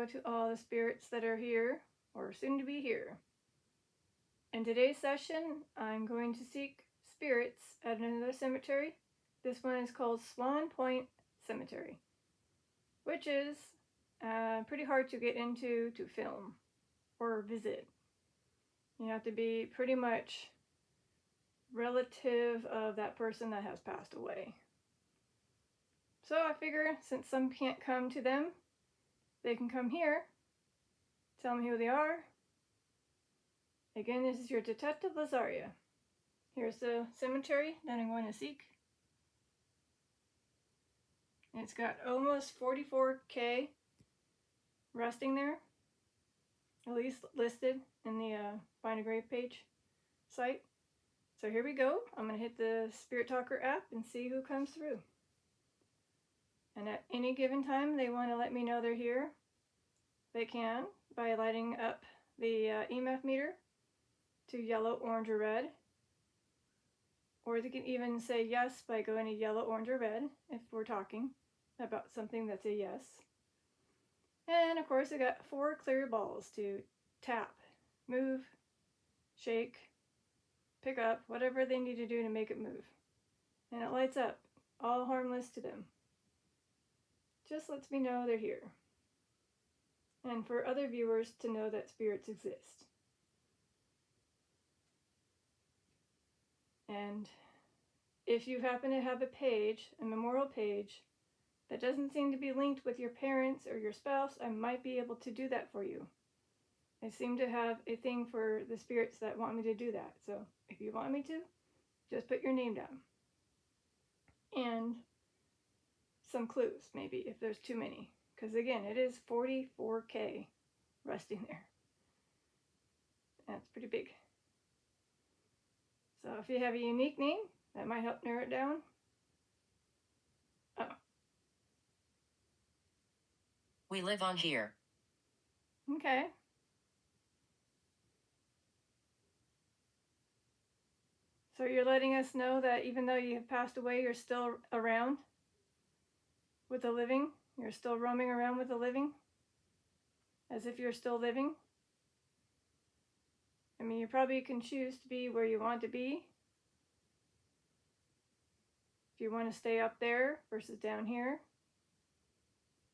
hello to all the spirits that are here, or soon to be here. In today's session, I'm going to seek spirits at another cemetery. This one is called Swan Point Cemetery, which is pretty hard to get into to film or visit. You have to be pretty much relative of that person that has passed away. So I figure since some can't come to them, they can come here, tell me who they are. Again, this is your Detective Lazaria. Here's the cemetery that I'm going to seek. It's got almost 44K resting there, at least listed in the Find a Grave page site. So here we go. I'm going to hit the Spirit Talker app and see who comes through. And at any given time they want to let me know they're here, they can by lighting up the EMF meter to yellow, orange, or red. Or they can even say yes by going to yellow, orange, or red if we're talking about something that's a yes. And of course I got 4 clear balls to tap, move, shake, pick up, whatever they need to do to make it move. And it lights up, all harmless to them. Just lets me know they're here. And for other viewers to know that spirits exist. And if you happen to have a page, a memorial page, that doesn't seem to be linked with your parents or your spouse, I might be able to do that for you. I seem to have a thing for the spirits that want me to do that. So if you want me to, just put your name down. And some clues, maybe, if there's too many. Because again, it is 44K resting there. That's pretty big. So if you have a unique name, that might help narrow it down. Oh. We live on here. Okay. So you're letting us know that even though you have passed away, you're still around with the living? You're still roaming around with the living? As if you're still living? I mean, you probably can choose to be where you want to be. If you want to stay up there versus down here.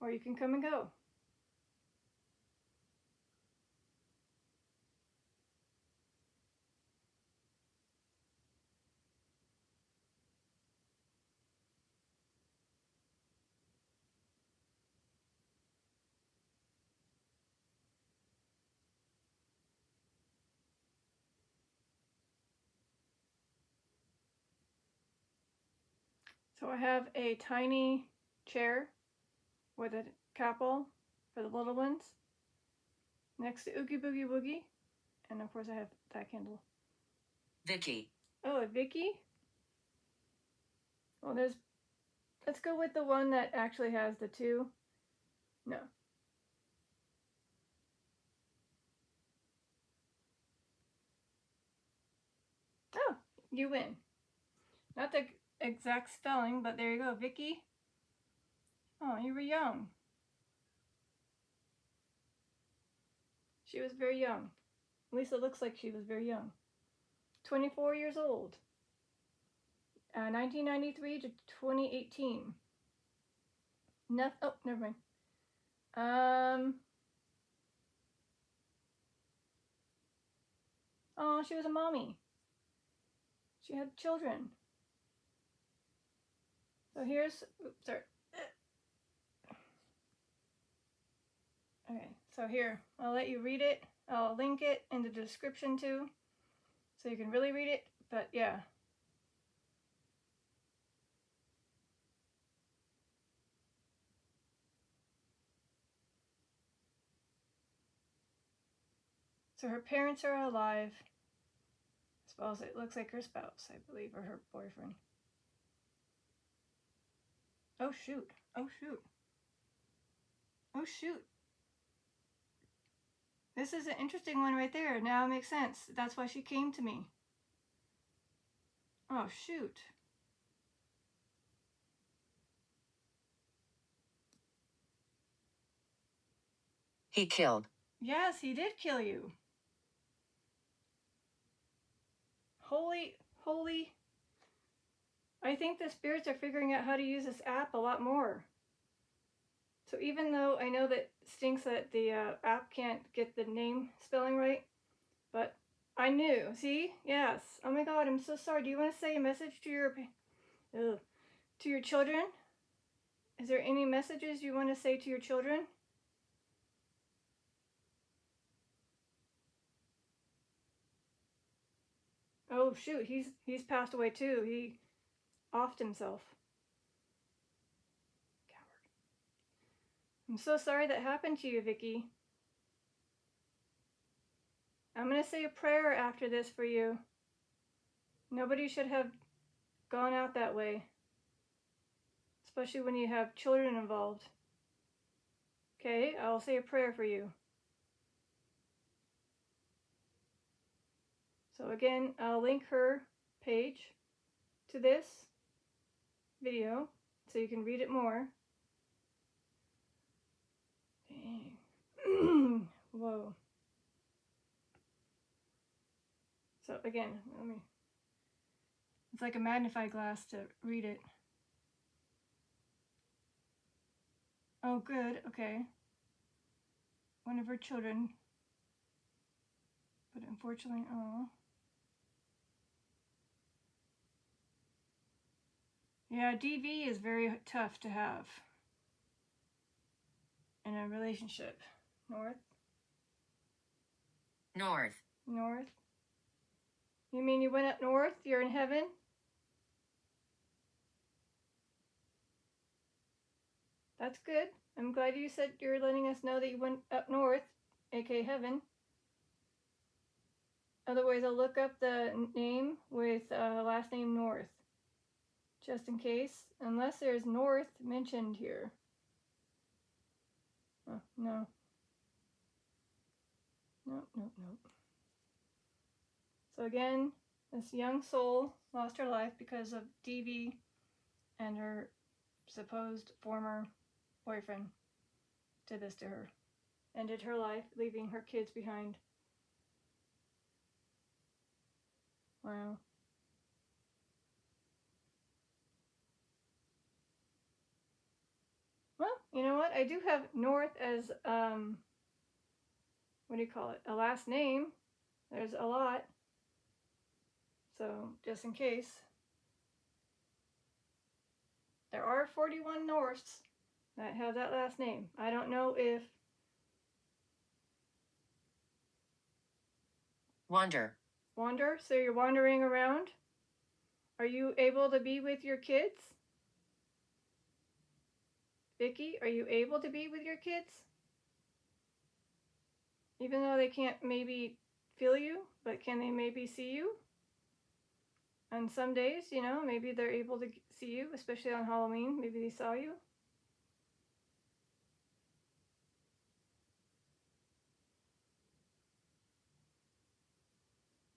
Or you can come and go. So I have a tiny chair with a couple for the little ones next to Oogie Boogie Woogie. And of course I have that candle. Vicky. Oh, a Vicky? Well, let's go with the one that actually has the 2. No. Oh, you win. Not the exact spelling, but there you go, Vicky. Oh, you were young. She was very young. At least it looks like she was very young. 24 years old. 1993 to 2018. No, oh, never mind. Oh, she was a mommy. She had children. So here's, oops, sorry. Okay, so here, I'll let you read it. I'll link it in the description too, so you can really read it, but yeah. So her parents are alive, as well as it looks like her spouse, I believe, or her boyfriend. Oh shoot, oh shoot. Oh shoot. This is an interesting one right there. Now it makes sense. That's why she came to me. Oh shoot. He killed. Yes, he did kill you. Holy. I think the spirits are figuring out how to use this app a lot more. So even though I know that stinks that the app can't get the name spelling right, but I knew. See? Yes. Oh my God, I'm so sorry. Do you want to say a message to your children? Is there any messages you want to say to your children? Oh shoot, he's passed away too. He offed himself. Coward. I'm so sorry that happened to you, Vicky. I'm going to say a prayer after this for you. Nobody should have gone out that way, especially when you have children involved. Okay, I'll say a prayer for you. So again, I'll link her page to this video so you can read it more. Dang. Whoa. So again, it's like a magnifying glass to read it. Oh, good, okay. One of her children. But unfortunately, oh. Yeah, DV is very tough to have in a relationship. North? North. You mean you went up north? You're in heaven? That's good. I'm glad you said you're letting us know that you went up north, aka heaven. Otherwise, I'll look up the name with last name North, just in case, unless there's North mentioned here. Oh, no. Nope. So again, this young soul lost her life because of DV and her supposed former boyfriend did this to her. Ended her life, leaving her kids behind. Wow. Well, you know what? I do have North as, what do you call it? A last name. There's a lot. So, just in case. There are 41 Norths that have that last name. I don't know if... Wander. So you're wandering around? Are you able to be with your kids? Vicky, are you able to be with your kids? Even though they can't maybe feel you, but can they maybe see you? On some days, you know, maybe they're able to see you, especially on Halloween. Maybe they saw you.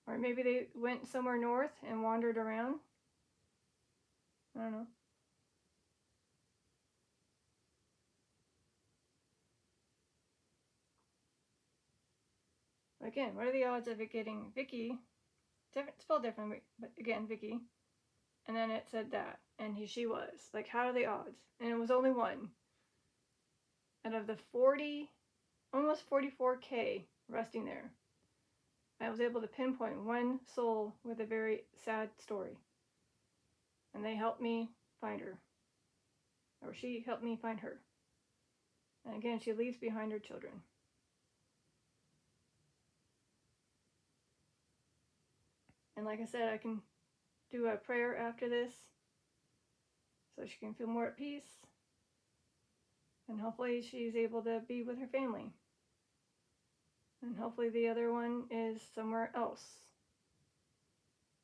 Or maybe they went somewhere north and wandered around. I don't know. Again, what are the odds of it getting Vicky? Spelled differently, but again, Vicky. And then it said that, and she was. Like, how are the odds? And it was only one. Out of the 40, almost 44K resting there, I was able to pinpoint one soul with a very sad story. And they helped me find her. Or she helped me find her. And again, she leaves behind her children. And like I said, I can do a prayer after this so she can feel more at peace. And hopefully she's able to be with her family. And hopefully the other one is somewhere else.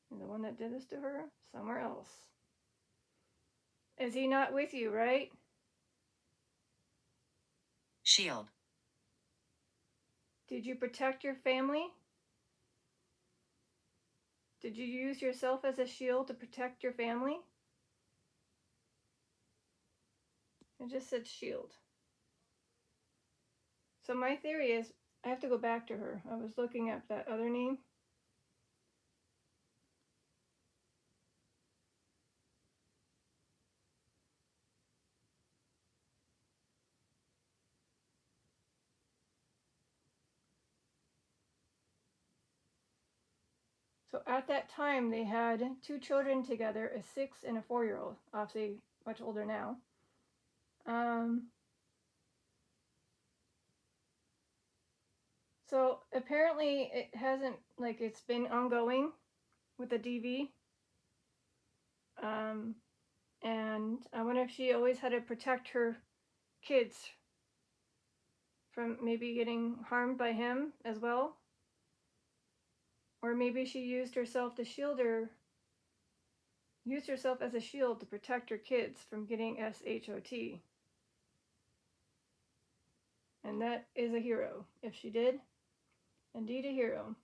And the one that did this to her, somewhere else. Is he not with you, right? Shield. Did you protect your family? Did you use yourself as a shield to protect your family? It just said shield. So my theory is I have to go back to her. I was looking up that other name. So at that time, they had 2 children together, a 6 and a 4-year-old, obviously much older now. So apparently it hasn't, like, it's been ongoing with the DV. And I wonder if she always had to protect her kids from maybe getting harmed by him as well. Or maybe she used herself as a shield to protect her kids from getting SHOT. And that is a hero. If she did, indeed a hero.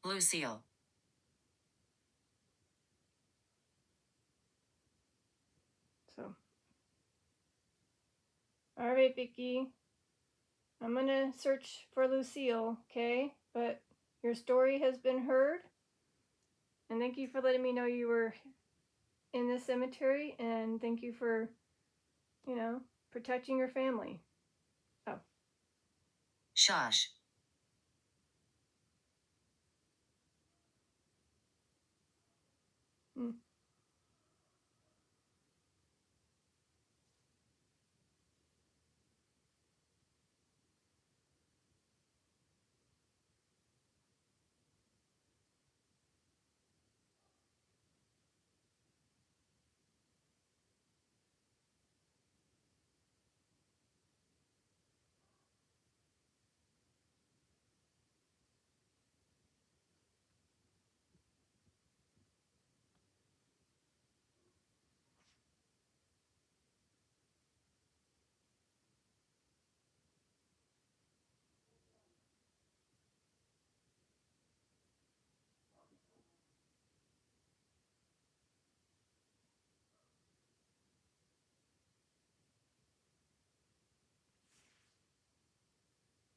Lucille. So, all right, Vicky. I'm gonna search for Lucille, okay? But your story has been heard. And thank you for letting me know you were in the cemetery. And thank you for, protecting your family. Oh. Shush. Hmm.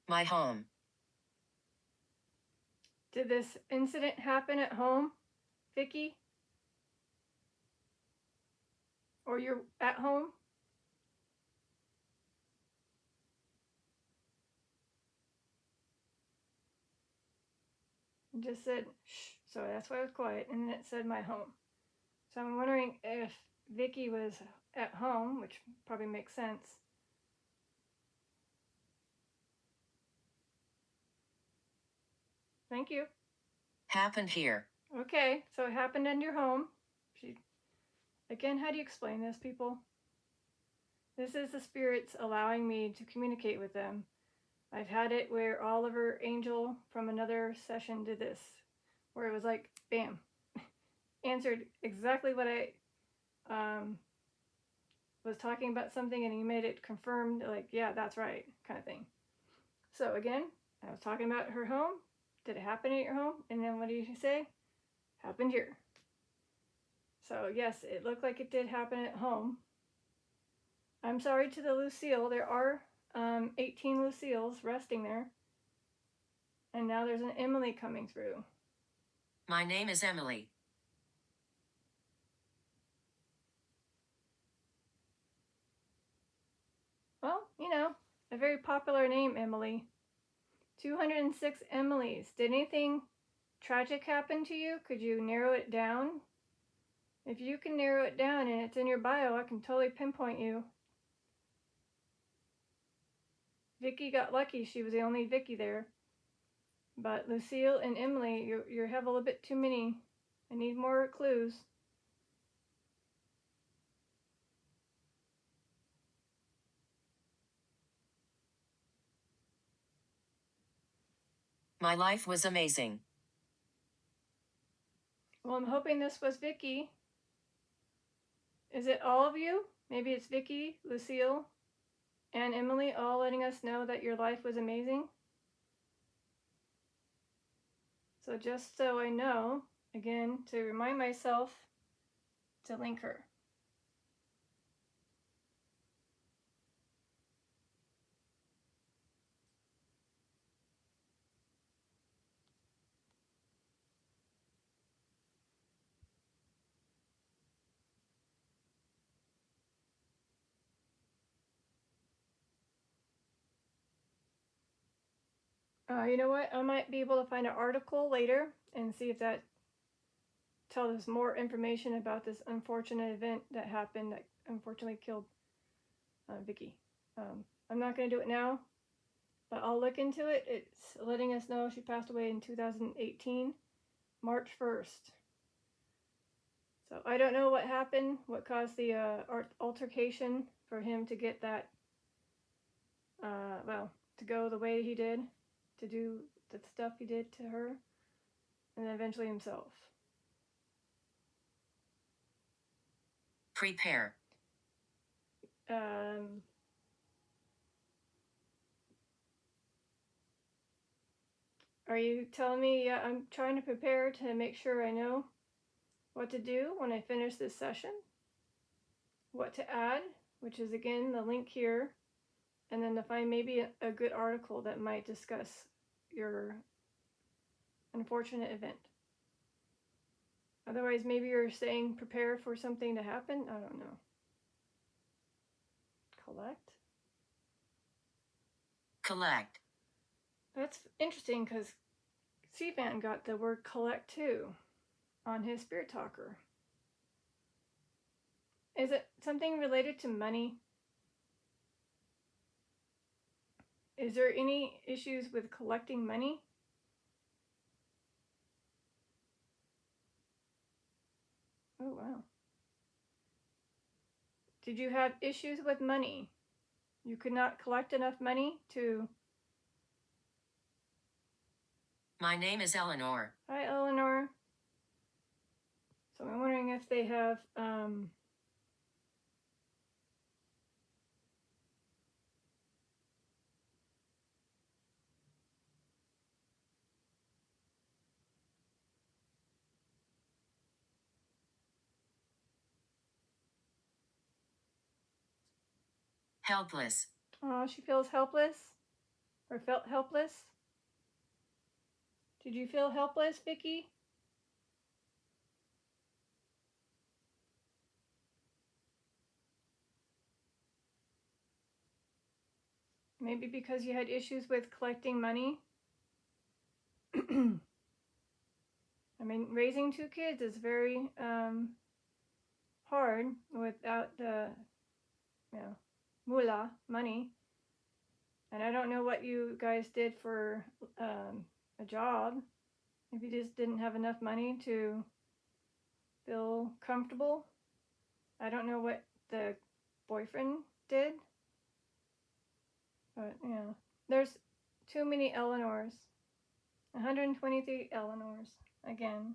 My home. Did this incident happen at home, Vicky? Or you're at home? It just said, shh, so that's why I was quiet, and then it said my home. So I'm wondering if Vicky was at home, which probably makes sense. Thank you. Happened here. Okay, so it happened in your home. Again, how do you explain this, people? This is the spirits allowing me to communicate with them. I've had it where Oliver Angel from another session did this, where it was like, bam, answered exactly what I was talking about something, and he made it confirmed, like, yeah, that's right, kind of thing. So again, I was talking about her home. Did it happen at your home? And then what did you say? Happened here. So yes, it looked like it did happen at home. I'm sorry to the Lucille. There are 18 Lucilles resting there. And now there's an Emily coming through. My name is Emily. Well, a very popular name, Emily. 206 Emilys. Did anything tragic happen to you? Could you narrow it down? If you can narrow it down and it's in your bio, I can totally pinpoint you. Vicky got lucky. She was the only Vicky there. But Lucille and Emily, you have a little bit too many. I need more clues. My life was amazing. Well, I'm hoping this was Vicky. Is it all of you? Maybe it's Vicky, Lucille, and Emily all letting us know that your life was amazing. So just so I know, again, to remind myself to link her. You know what? I might be able to find an article later and see if that tells us more information about this unfortunate event that happened that unfortunately killed Vicky. I'm not going to do it now, but I'll look into it. It's letting us know she passed away in 2018, March 1st. So I don't know what happened, what caused the altercation for him to get that, to go the way he did, to do the stuff he did to her, and then eventually himself. Prepare. Are you telling me? Yeah, I'm trying to prepare to make sure I know what to do when I finish this session, what to add, which is again the link here, and then to find maybe a good article that might discuss your unfortunate event. Otherwise, maybe you're saying prepare for something to happen. I don't know. Collect. That's interesting because C-Fan got the word collect too on his Spirit Talker. Is it something related to money? Is there any issues with collecting money? Oh, wow. Did you have issues with money? You could not collect enough money to... My name is Eleanor. Hi, Eleanor. So I'm wondering if they have... Helpless. Oh, she feels helpless? Or felt helpless? Did you feel helpless, Vicky? Maybe because you had issues with collecting money? I mean, raising two kids is very hard without the, moolah, money. And I don't know what you guys did for a job. If you just didn't have enough money to feel comfortable. I don't know what the boyfriend did. But, there's too many Eleanors. 123 Eleanors, again.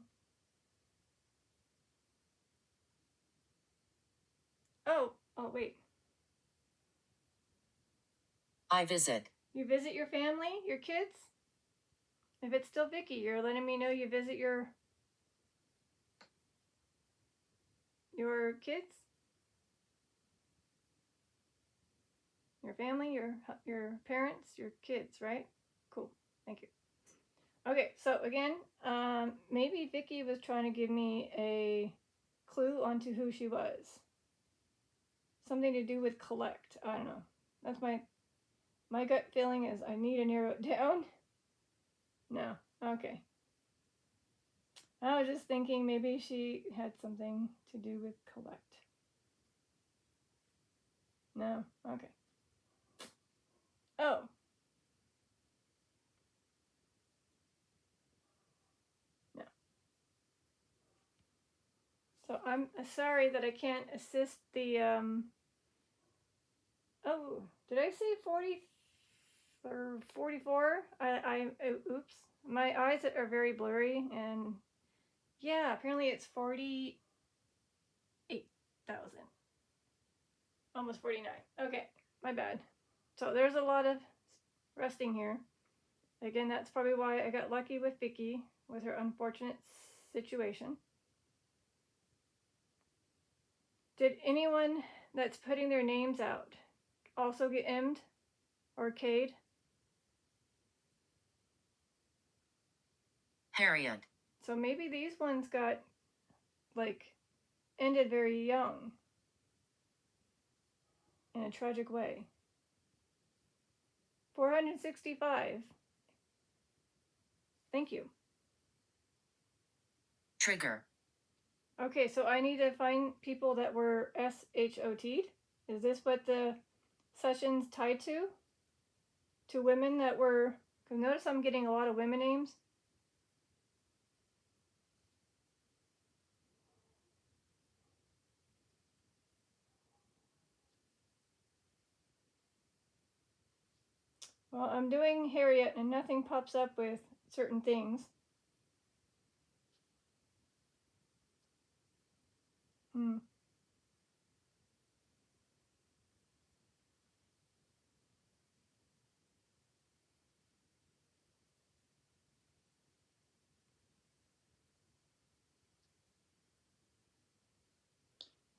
Oh, wait. I visit. You visit your family, your kids? If it's still Vicky, you're letting me know you visit your kids? Your family, your parents, your kids, right? Cool. Thank you. Okay, so again, maybe Vicky was trying to give me a clue onto who she was. Something to do with collect. I don't know. That's my gut feeling is I need to narrow it down. No. Okay. I was just thinking maybe she had something to do with collect. No? Okay. Oh. No. So I'm sorry that I can't assist the, oh, did I say 40 or 44? Oops. My eyes are very blurry, and yeah, apparently it's 48,000. Almost 49. Okay, my bad. So there's a lot of resting here. Again, that's probably why I got lucky with Vicky with her unfortunate situation. Did anyone that's putting their names out also get M'd or K'd? Harriet. So maybe these ones got, like, ended very young in a tragic way. 465. Thank you. Trigger. Okay, so I need to find people that were SHOT'd. Is this what the session's tied to? To women that were, because notice I'm getting a lot of women names. Well, I'm doing Harriet and nothing pops up with certain things.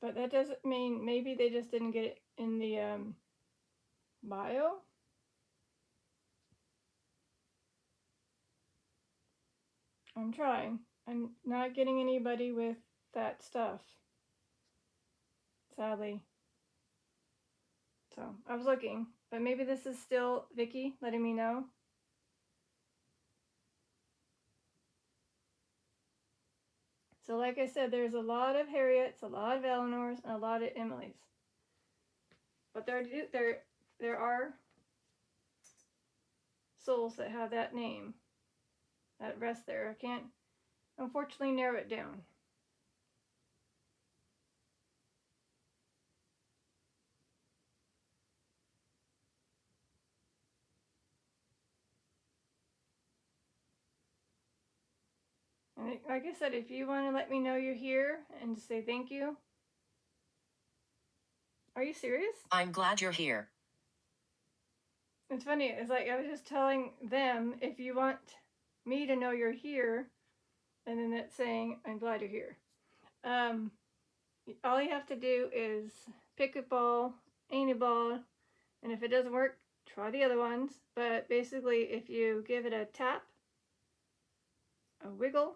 But that doesn't mean, maybe they just didn't get it in the bio. I'm trying. I'm not getting anybody with that stuff, sadly. So I was looking, but maybe this is still Vicky letting me know. So like I said, there's a lot of Harriets, a lot of Eleanors, and a lot of Emilys. But there are souls that have that name, that rest there. I can't, unfortunately, narrow it down. And like I said, if you want to let me know you're here and just say thank you. Are you serious? I'm glad you're here. It's funny. It's like I was just telling them, if you want me to know you're here, and then it's saying, I'm glad you're here. All you have to do is pick a ball, any ball, and if it doesn't work, try the other ones. But basically, if you give it a tap, a wiggle,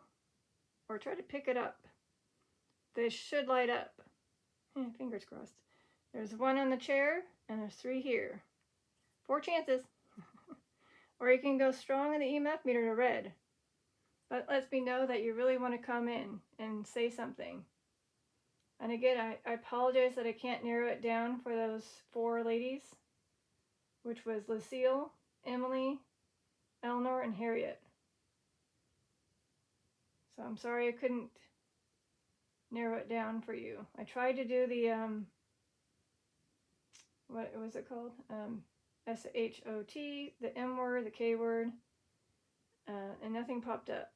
or try to pick it up, they should light up. Fingers crossed. There's one on the chair, and there's 3 here. 4 chances. Or you can go strong in the EMF meter to red. That lets me know that you really want to come in and say something. And again, I apologize that I can't narrow it down for those 4 ladies, which was Lucille, Emily, Eleanor, and Harriet. So I'm sorry I couldn't narrow it down for you. I tried to do the, what was it called? SHOT, the M word, the K word, and nothing popped up.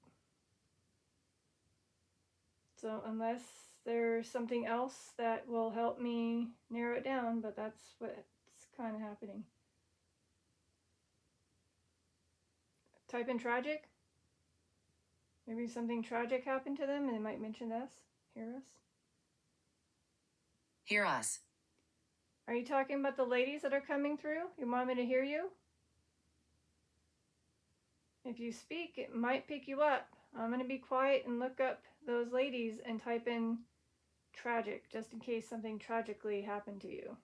So unless there's something else that will help me narrow it down, but that's what's kind of happening. Type in tragic. Maybe something tragic happened to them and they might mention us. Hear us. Hear us. Are you talking about the ladies that are coming through? You want me to hear you? If you speak, it might pick you up. I'm going to be quiet and look up those ladies and type in tragic, just in case something tragically happened to you.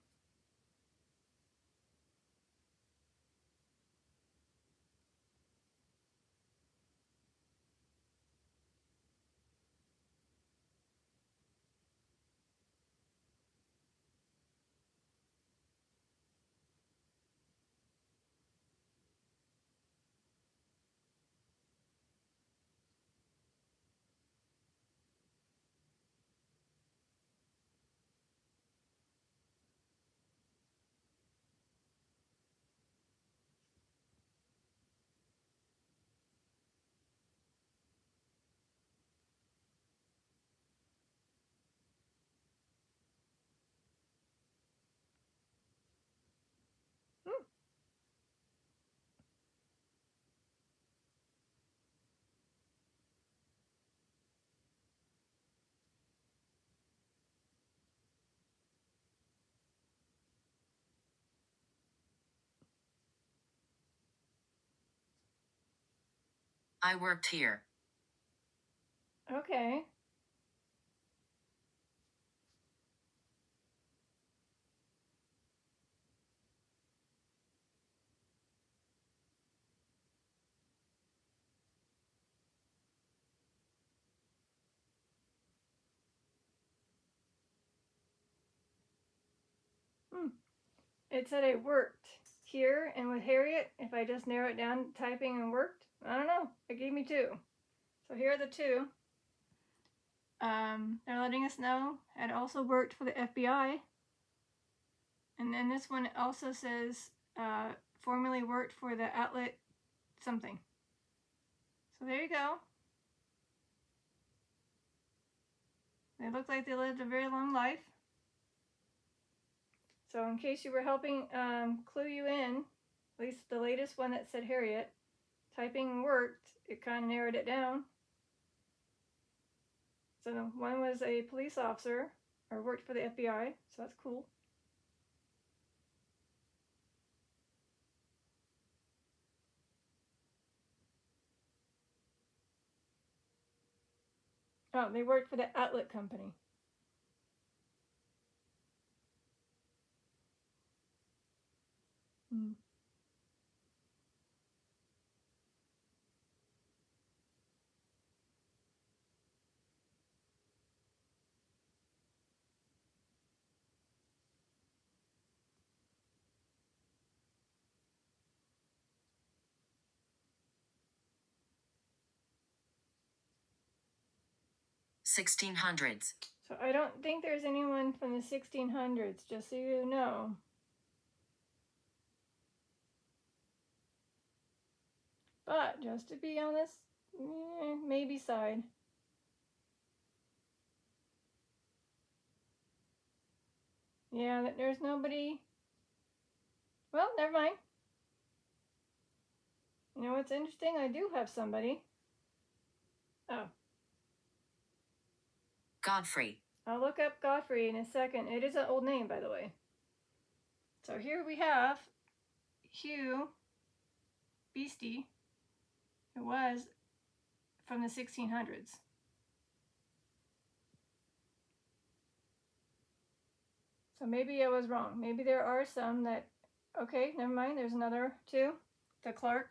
I worked here. Okay. Hmm. It said I worked here, and with Harriet, if I just narrow it down, typing and worked, I don't know. It gave me 2. So here are the 2. They're letting us know had also worked for the FBI. And then this one also says formerly worked for the outlet something. So there you go. They look like they lived a very long life. So in case you were helping clue you in, at least the latest one that said Harriet, typing worked, it kind of narrowed it down. So one was a police officer or worked for the FBI, so that's cool. Oh, they worked for the outlet company. Hmm. $1600s. So I don't think there's anyone from the 1600s, just so you know. But just to be on this maybe side. Yeah, there's nobody. Well, never mind. You know what's interesting? I do have somebody. Oh, Godfrey. I'll look up Godfrey in a second. It is an old name, by the way. So here we have Hugh Beastie, who was from the 1600s. So maybe I was wrong. Maybe there are some that, okay, never mind. There's another 2. The Clark,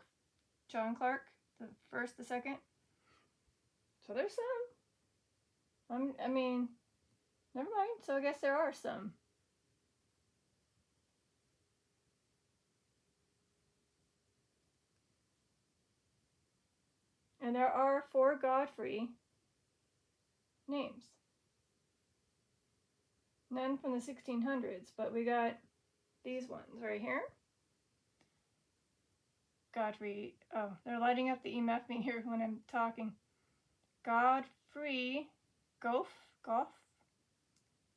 John Clark, the first, the second. So there's some. I mean, never mind. So I guess there are some. And there are 4 Godfrey names. None from the 1600s, but we got these ones right here. Godfrey. Oh, they're lighting up the EMF meter when I'm talking. Godfrey Goff.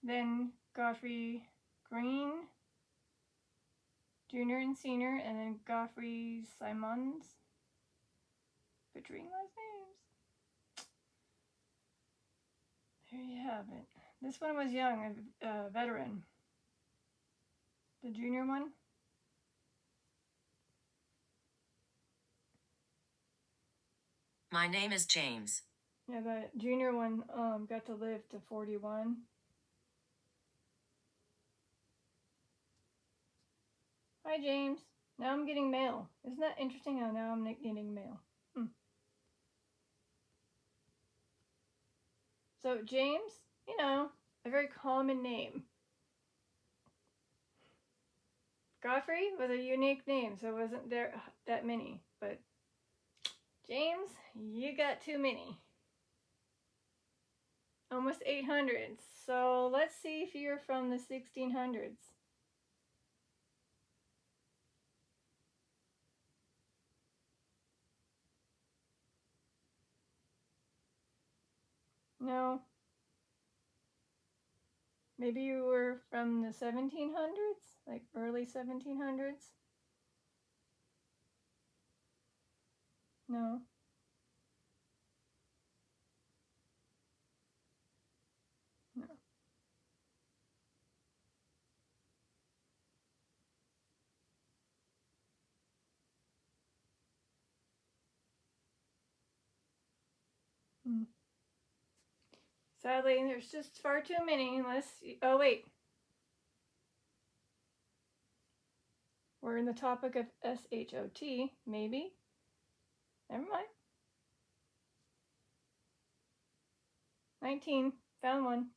Then Godfrey Green Jr. and Senior, and then Godfrey Simons. Butchering last names. There you have it. This one was young, a veteran. The junior one. My name is James. Yeah, the junior one got to live to 41. Hi, James. Now I'm getting mail. Isn't that interesting how now I'm getting mail? So James, you know, a very common name. Godfrey was a unique name, so it wasn't there that many. But James, you got too many. Almost 800. So let's see if you're from the 1600s. No. Maybe you were from the 1700s? Like early 1700s? No. No. Sadly, there's just far too many. Oh wait, we're in the topic of SHOT. Maybe. Never mind. 19. Found one.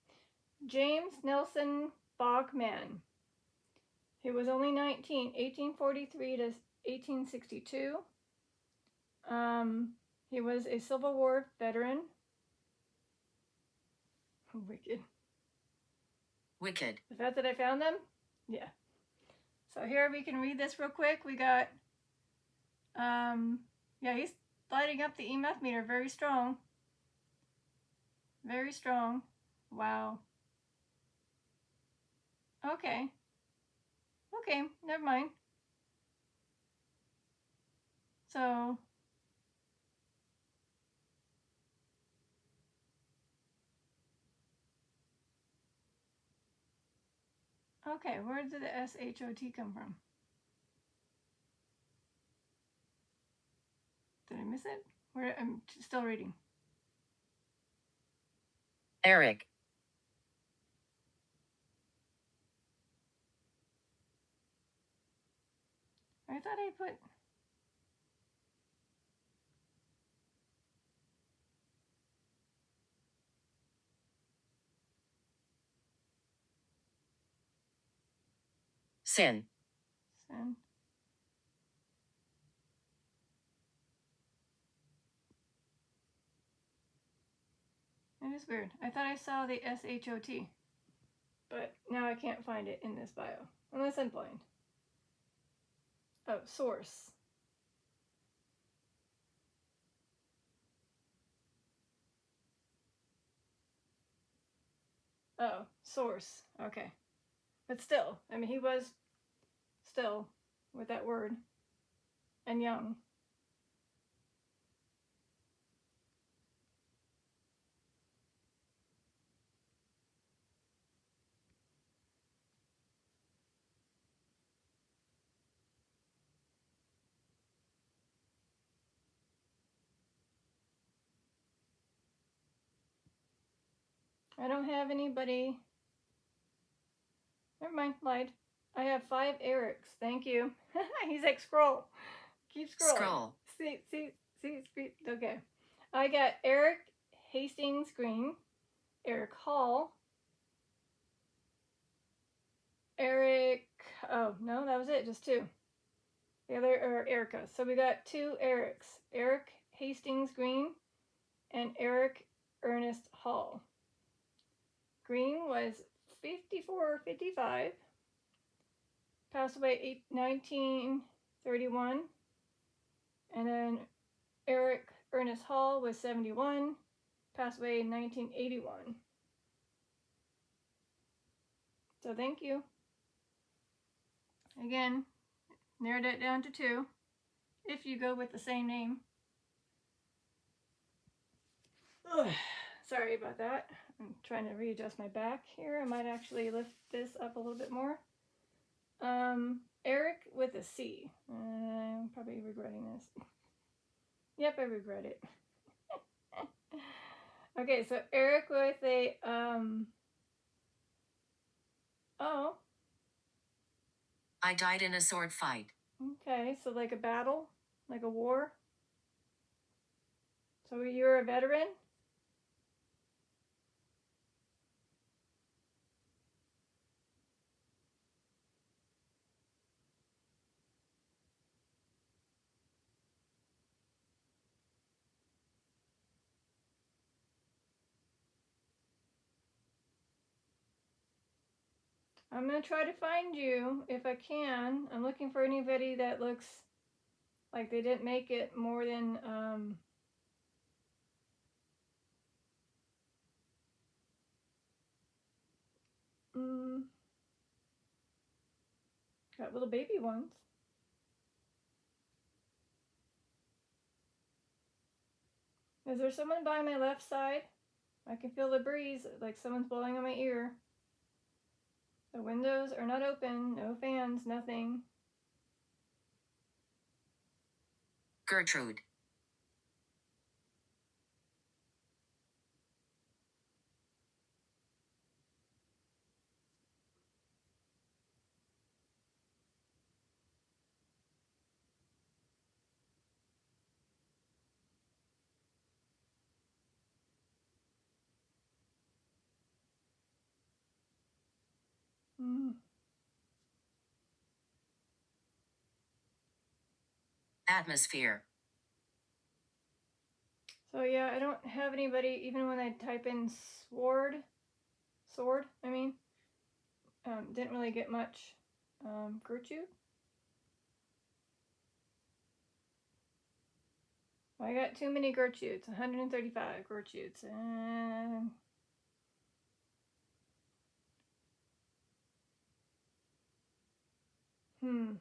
James Nelson Bogman. He was only 19, 1843 to 1862. He was a Civil War veteran. Wicked. Wicked. The fact that I found them? Yeah. So here we can read this real quick. We got, yeah, he's lighting up the EMF meter very strong. Very strong. Wow. Okay. Okay, never mind. So, okay, where did the SHOT come from? Did I miss it? I'm still reading. Eric. I thought I put... Sin. Sin. It is weird. I thought I saw the SHOT. But now I can't find it in this bio. Unless I'm blind. Oh, source. Oh, source. Okay. But still, I mean, he was still with that word. And young. I don't have anybody. Never mind, lied. I have 5 Erics. Thank you. He's like, scroll. Keep scrolling. Scroll. See. Okay. I got Eric Hastings Green, Eric Hall, Eric. Oh, no, that was it. Just 2. The other are Erica. So we got 2 Erics. Eric Hastings Green and Eric Ernest Hall. Green was 54 or 55. Passed away 1931. And then Eric Ernest Hall was 71. Passed away in 1981. So thank you. Again, narrowed it down to 2. If you go with the same name. Ugh, sorry about that. I'm trying to readjust my back here. I might actually lift this up a little bit more. Eric with a C. I'm probably regretting this. Yep, I regret it. Okay, so Eric with a, oh. I died in a sword fight. Okay, so like a battle? Like a war? So you're a veteran? I'm going to try to find you if I can. I'm looking for anybody that looks like they didn't make it more than, got little baby ones. Is there someone by my left side? I can feel the breeze, like someone's blowing on my ear. The windows are not open, no fans, nothing. Gertrude. Atmosphere. So yeah, I don't have anybody, even when I type in sword, I mean, didn't really get much. Gertrude? Well, I got too many Gertrudes, 135 Gertrudes. Hmm.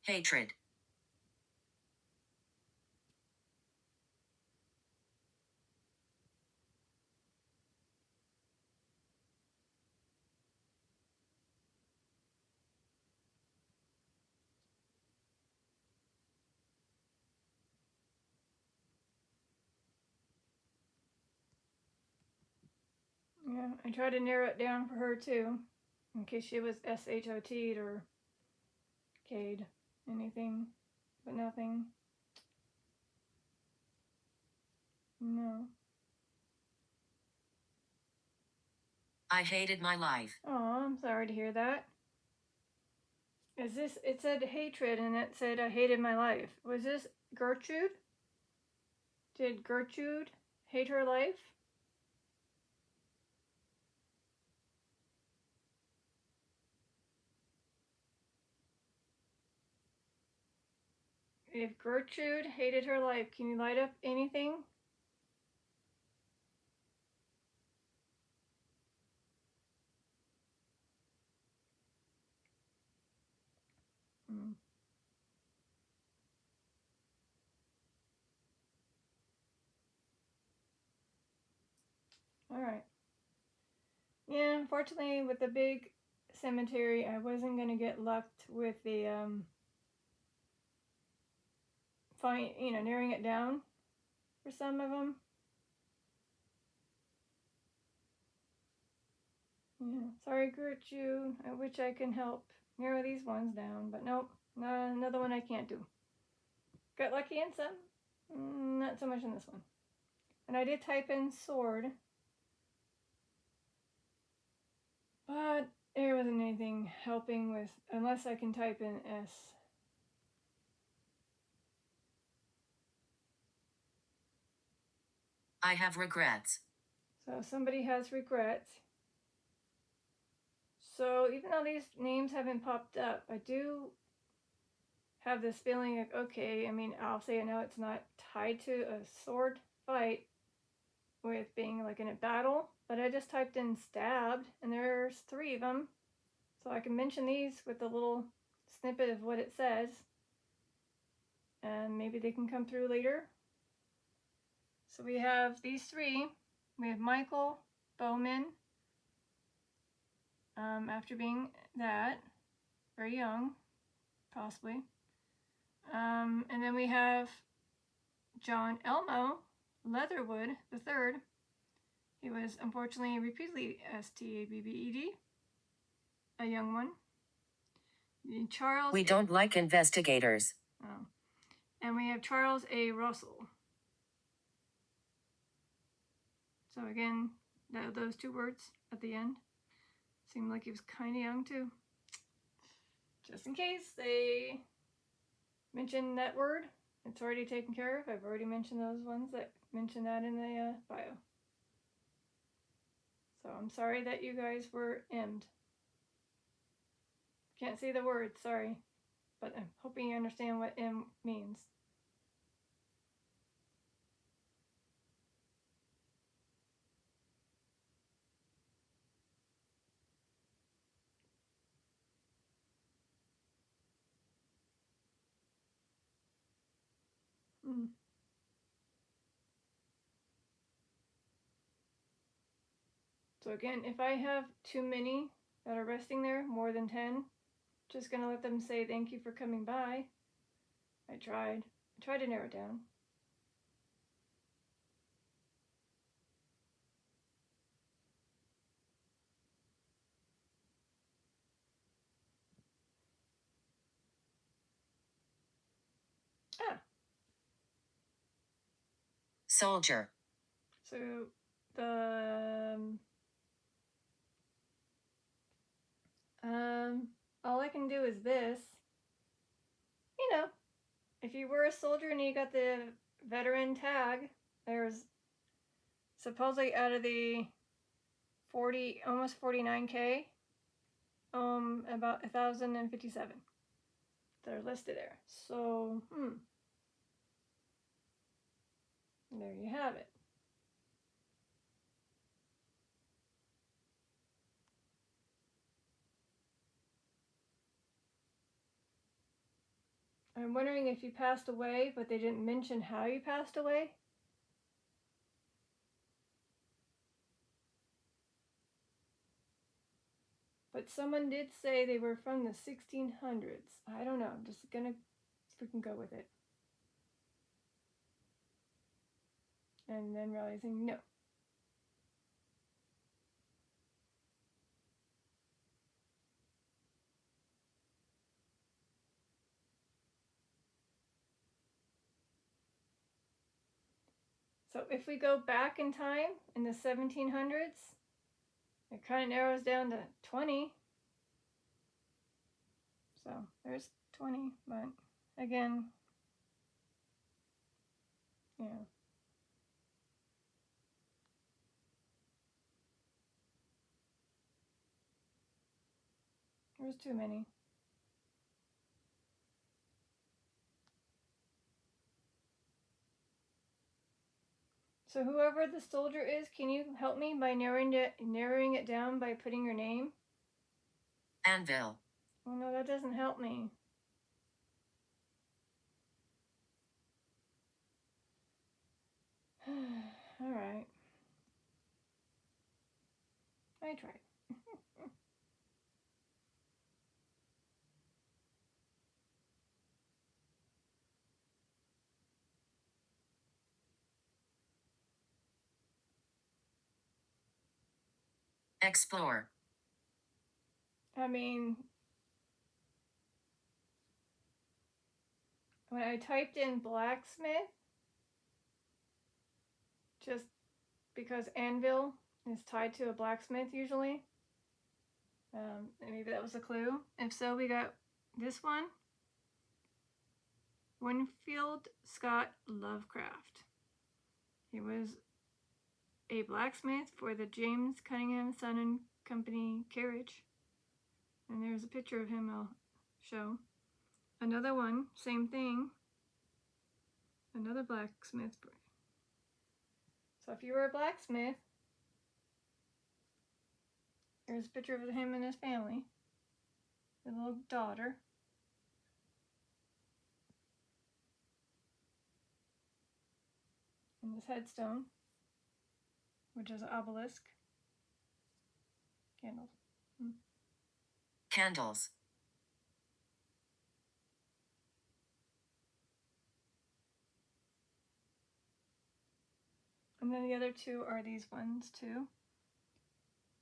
Hatred. Yeah, I tried to narrow it down for her too, in case she was SHOT'd or K'd, anything, but nothing. No. I hated my life. Oh, I'm sorry to hear that. Is this, it said hatred and it said I hated my life. Was this Gertrude? Did Gertrude hate her life? If Gertrude hated her life, can you light up anything? Hmm. All right. Yeah, unfortunately, with the big cemetery, I wasn't going to get lucked with the, narrowing it down for some of them. Yeah, sorry, Gertrude. I wish I can help narrow these ones down, but nope, another one I can't do. Got lucky in some, not so much in this one. And I did type in sword, but there wasn't anything helping with, unless I can type in S. I have regrets. So somebody has regrets. So even though these names haven't popped up, I do have this feeling of, okay, I mean, I'll say it now, it's not tied to a sword fight with being like in a battle, but I just typed in stabbed and there's 3 of them. So I can mention these with a little snippet of what it says. And maybe they can come through later. So we have these 3. We have Michael Bowman, after being that, very young, possibly. And then we have John Elmo Leatherwood III. He was unfortunately repeatedly STABBED, a young one. Charles. We don't like investigators. Oh. And we have Charles A. Russell. So again, those 2 words at the end. Seemed like he was kind of young too. Just in case they mention that word, it's already taken care of. I've already mentioned those ones that mention that in the bio. So I'm sorry that you guys were M'd. Can't say the word, sorry. But I'm hoping you understand what M means. So again, if I have too many that are resting there, more than 10, just gonna let them say thank you for coming by. I tried to narrow it down. Ah, Soldier. so the all I can do is this. You know, if you were a soldier and you got the veteran tag, there's supposedly out of the 40, almost 49K, about 1,057 that are listed there. So, there you have it. I'm wondering if you passed away, but they didn't mention how you passed away. But someone did say they were from the 1600s. I don't know. I'm just gonna freaking go with it. And then realizing no. So if we go back in time in the 1700s, it kind of narrows down to 20. So there's 20, but again, yeah. There's too many. So whoever the soldier is, can you help me by narrowing it down by putting your name? Anvil. Oh no, that doesn't help me. All right. I tried. Explore. I mean, when I typed in blacksmith, just because anvil is tied to a blacksmith usually, maybe that was a clue. If so, we got this one. Winfield Scott Lovecraft. He was a blacksmith for the James Cunningham Son and Company carriage. And there's a picture of him I'll show. Another one, same thing. Another blacksmith. So if you were a blacksmith, here's a picture of him and his family. His little daughter. And this headstone, which is an obelisk. Candles. Candles. And then the other two are these ones too.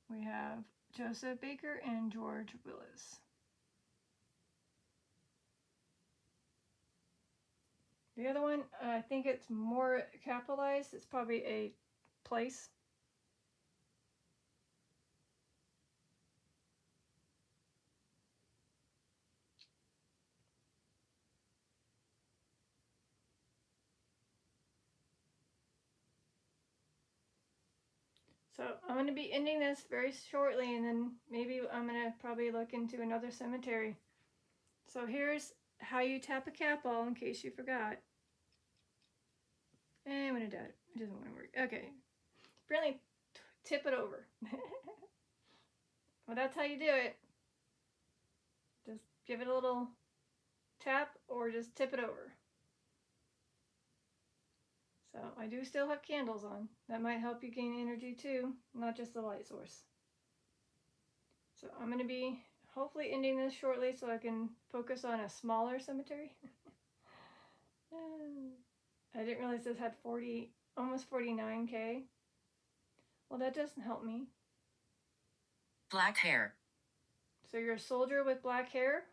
We have Joseph Baker and George Willis. The other one, I think it's more capitalized. It's probably a place. So I'm going to be ending this very shortly, and then maybe I'm going to probably look into another cemetery. So here's how you tap a cat ball in case you forgot. And when it does, it doesn't want to work. Okay. Apparently, tip it over. Well, that's how you do it. Just give it a little tap or just tip it over. So I do still have candles on. That might help you gain energy too, not just the light source. So I'm going to be hopefully ending this shortly so I can focus on a smaller cemetery. I didn't realize this had almost 49K. Well, that doesn't help me. Black hair. So you're a soldier with black hair?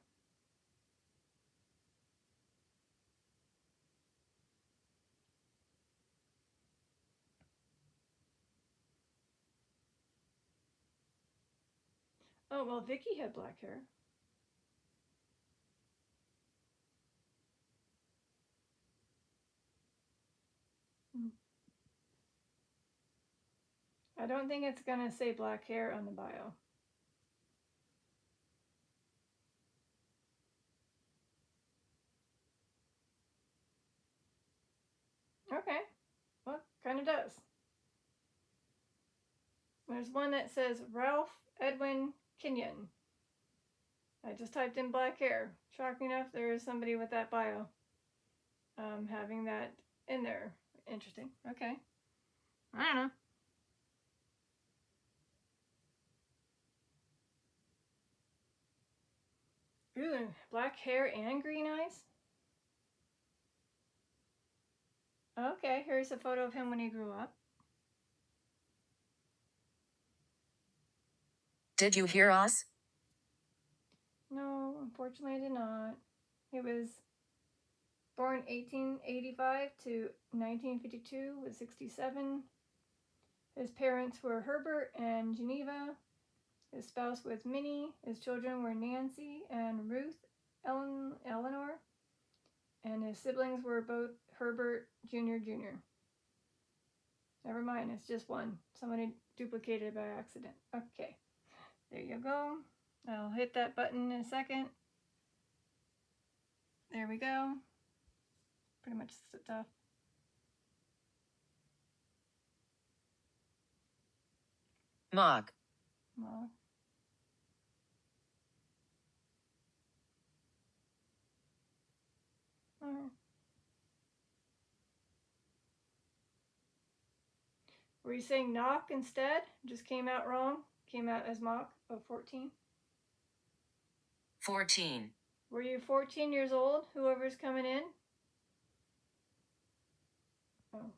Oh, well, Vicky had black hair. I don't think it's going to say black hair on the bio. Okay. Well, kind of does. There's one that says Ralph Edwin Kenyon. I just typed in black hair. Shocking enough, there is somebody with that bio having that in there. Interesting. Okay. I don't know. Ooh, black hair and green eyes? Okay, here's a photo of him when he grew up. Did you hear us? No, unfortunately I did not. He was born 1885 to 1952, was 67. His parents were Herbert and Geneva. His spouse was Minnie. His children were Nancy and Ruth Eleanor. And his siblings were both Herbert Jr. Jr. Never mind, it's just one. Somebody duplicated it by accident. Okay, there you go. I'll hit that button in a second. There we go. Pretty much stuff. Mock. Well, were you saying knock instead? Just came out wrong? Came out as mock of 14? 14. Were you 14 years old, whoever's coming in? Oh.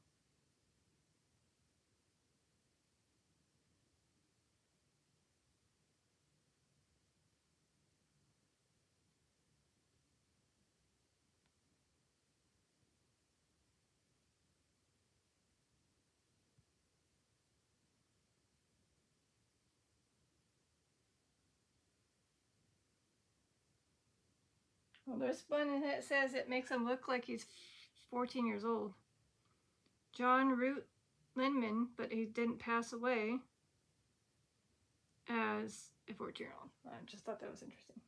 Well, there's one that says it makes him look like he's 14 years old. John Root Lindman, but he didn't pass away as a 14-year-old. I just thought that was interesting.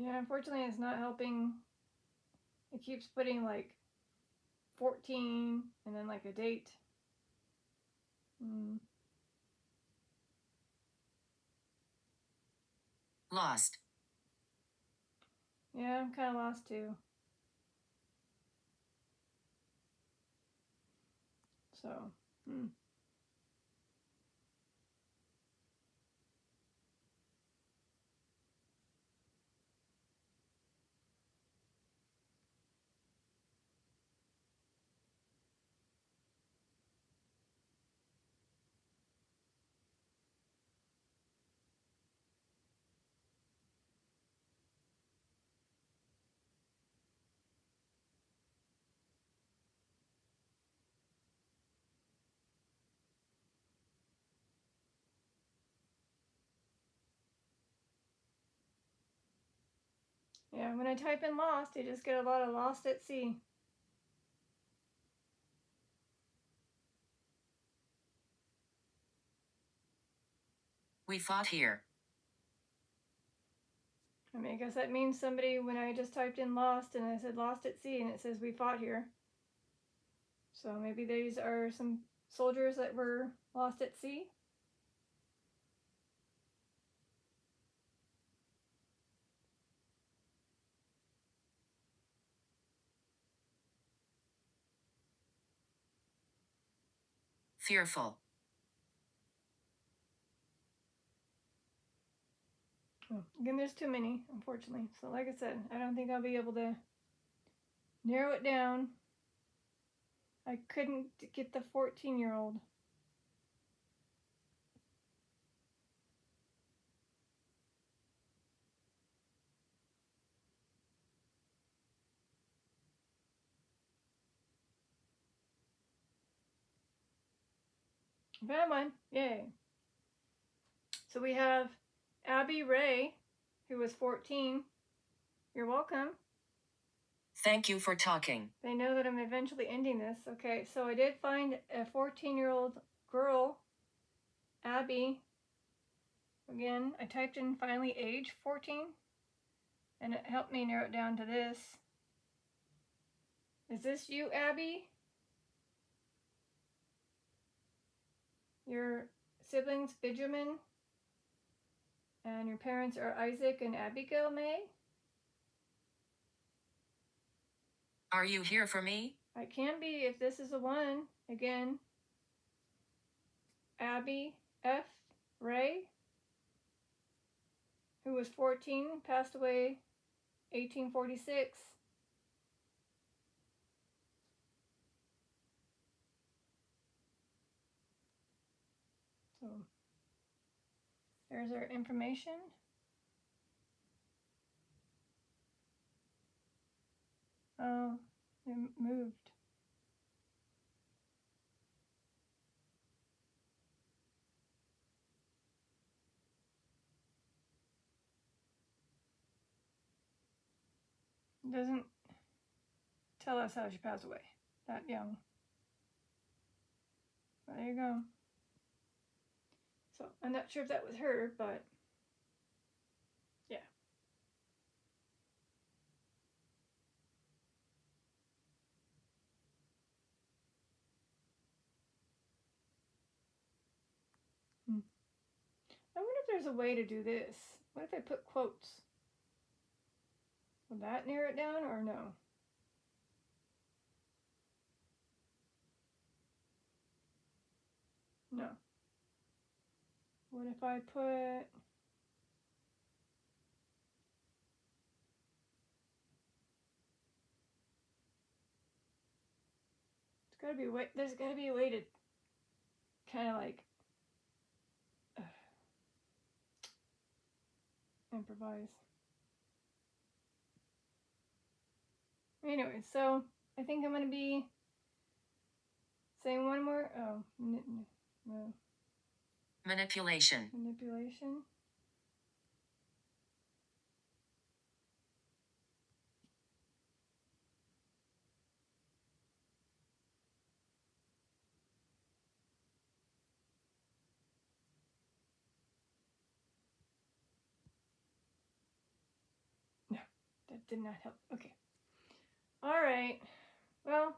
Yeah, unfortunately, it's not helping. It keeps putting like 14 and then like a date. Lost. Yeah, I'm kind of lost too. So, yeah, when I type in lost, I just get a lot of lost at sea. We fought here. I mean, I guess that means somebody, when I just typed in lost and I said lost at sea and it says we fought here. So maybe these are some soldiers that were lost at sea. Fearful. Well, again, there's too many, unfortunately. So like I said, I don't think I'll be able to narrow it down. I couldn't get the 14-year-old. Found one. Yay. So we have Abby Ray, who was 14. You're welcome. Thank you for talking. They know that I'm eventually ending this. Okay, so I did find a 14-year-old girl, Abby. Again, I typed in finally age 14, and it helped me narrow it down to this. Is this you, Abby? Your siblings, Benjamin, and your parents are Isaac and Abigail May? Are you here for me? I can be if this is the one. Again, Abby F. Ray, who was 14, passed away 1846. So there's our information. Oh, they moved. It doesn't tell us how she passed away that young. But there you go. So I'm not sure if that was her, but yeah. I wonder if there's a way to do this. What if I put quotes? Will that narrow it down or no? No. What if I put... There's gotta be a way to kind of like improvise. Anyway, so I think I'm gonna be saying one more. Oh, no. Manipulation. Manipulation. No, that did not help. Okay. All right. Well,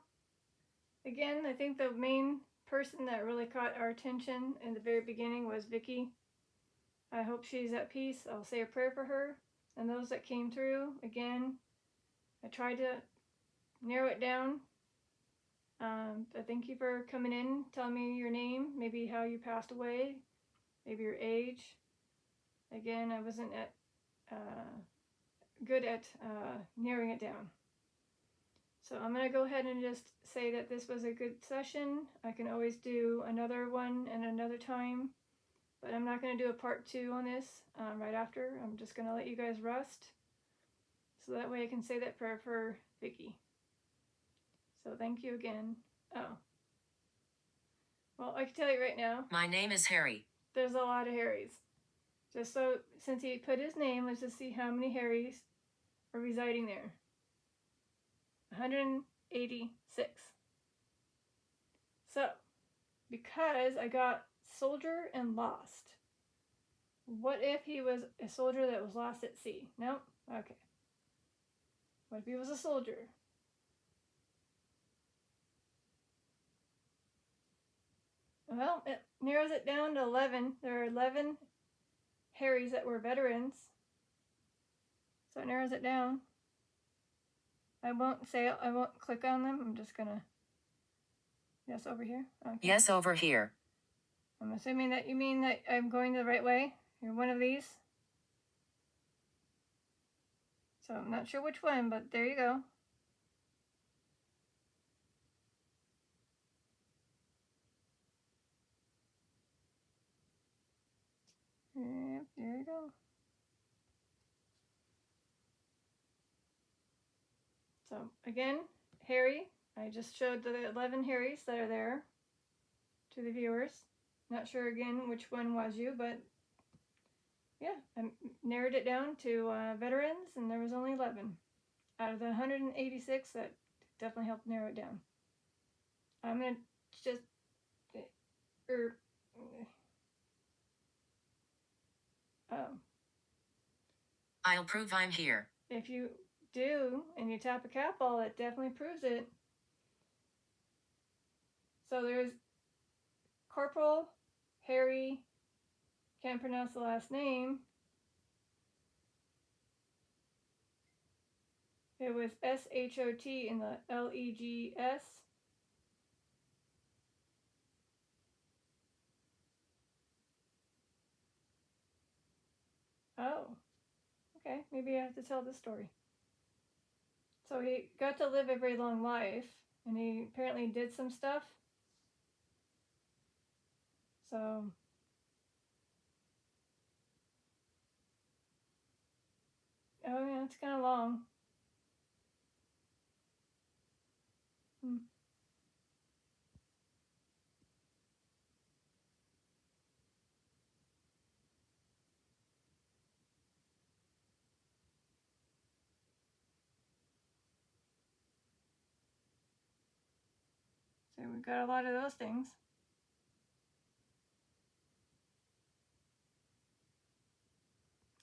again, I think the main person that really caught our attention in the very beginning was Vicky. I hope she's at peace. I'll say a prayer for her and those that came through. Again, I tried to narrow it down. But thank you for coming in, telling me your name, maybe how you passed away, maybe your age. Again, I wasn't good at narrowing it down. So I'm going to go ahead and just say that this was a good session. I can always do another one and another time, but I'm not going to do a part 2 on this right after. I'm just going to let you guys rest, so that way I can say that prayer for Vicky. So thank you again. Oh. Well, I can tell you right now. My name is Harry. There's a lot of Harrys. Just so, since he put his name, let's just see how many Harrys are residing there. 186. So, because I got soldier and lost. What if he was a soldier that was lost at sea? No? Okay. What if he was a soldier? Well, it narrows it down to 11. There are 11 Harrys that were veterans. So it narrows it down. I won't click on them. I'm just gonna, yes, over here? Okay. Yes, over here. I'm assuming that you mean that I'm going the right way. You're one of these. So I'm not sure which one, but there you go. Yep, there you go. So again, Harry, I just showed the 11 Harrys that are there to the viewers. Not sure again which one was you, but yeah, I narrowed it down to veterans, and there was only 11 out of the 186. That definitely helped narrow it down. I'm gonna just I'll prove I'm here. if you do and you tap a cat ball, it definitely proves it. So there's Corporal Harry, can't pronounce the last name. It was SHOT in the LEGS. Oh, okay, maybe I have to tell this story. So he got to live a very long life, and he apparently did some stuff. So, oh yeah, it's kind of long. So we've got a lot of those things.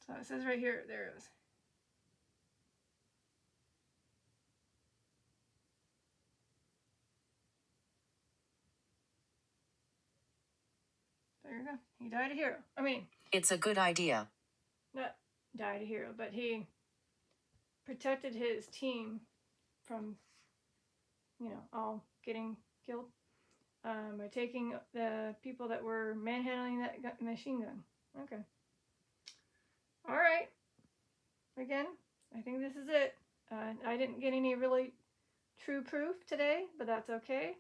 So it says right here, there it is. There you go. He died a hero. I mean, It's a good idea. not died a hero, but he protected his team from, all getting killed by taking the people that were manhandling that machine gun. Okay. All right. Again, I think this is it. I didn't get any really true proof today, but that's okay.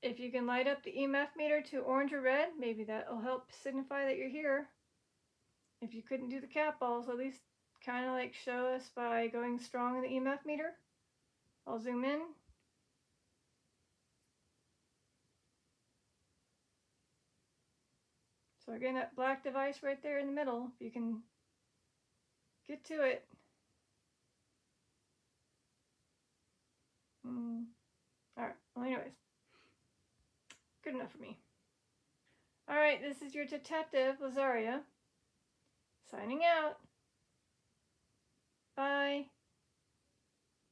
If you can light up the EMF meter to orange or red, maybe that'll help signify that you're here. If you couldn't do the cat balls, at least kind of like show us by going strong in the EMF meter. I'll zoom in. So again, that black device right there in the middle, if you can get to it. Alright, well anyways, good enough for me. Alright, this is your detective, Lazaria, signing out. Bye.